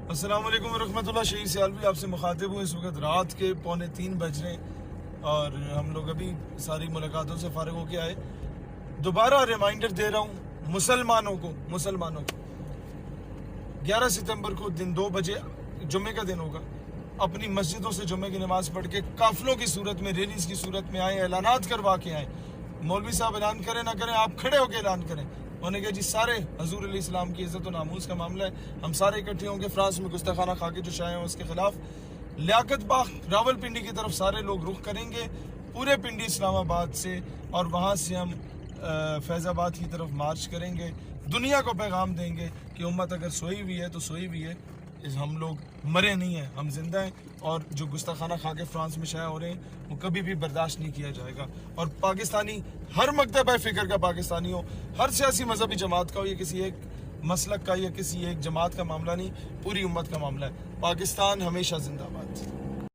अस्सलाम वालेकुम रहमतुल्लाह। शहीद सियालवी आपसे मुखातिब हूँ। इस वक्त रात के 2:45 बज रहे हैं और हम लोग अभी सारी मुलाकातों से फारिग होके आए। दोबारा रिमाइंडर दे रहा हूँ मुसलमानों को 11 सितंबर को दिन 2 बजे जुम्मे का दिन होगा। अपनी मस्जिदों से जुम्मे की नमाज पढ़ के काफिलों की सूरत में, रैलीज की सूरत में आए, ऐलानात करवा के आए। मौलवी साहब ऐलान करें ना करें, आप खड़े होकर ऐलान करें। उन्होंने कहा जी सारे हजूर अलैहिस्सलाम की इज्जत और नामूस का मामला है, हम सारे इकट्ठे होंगे। फ्रांस में गुस्ताखाना खा के जो शाये हैं उसके खिलाफ लियाकत बाग रावलपिंडी की तरफ सारे लोग रुख करेंगे, पूरे पिंडी इस्लामाबाद से, और वहाँ से हम फैज़ाबाद की तरफ मार्च करेंगे। दुनिया को पैगाम देंगे कि उम्मत अगर सोई हुई है तो सोई हुई है, हम लोग मरे नहीं हैं, हम जिंदा हैं। और जो गुस्ताखाना खा के फ्रांस में शाया हो रहे हैं वो कभी भी बर्दाश्त नहीं किया जाएगा। और पाकिस्तानी, हर मकतब फ़िक्र का पाकिस्तानी हो, हर सियासी मजहबी जमात का हो, ये किसी एक मसलक का या किसी एक जमात का मामला नहीं, पूरी उम्मत का मामला है। पाकिस्तान हमेशा जिंदाबाद।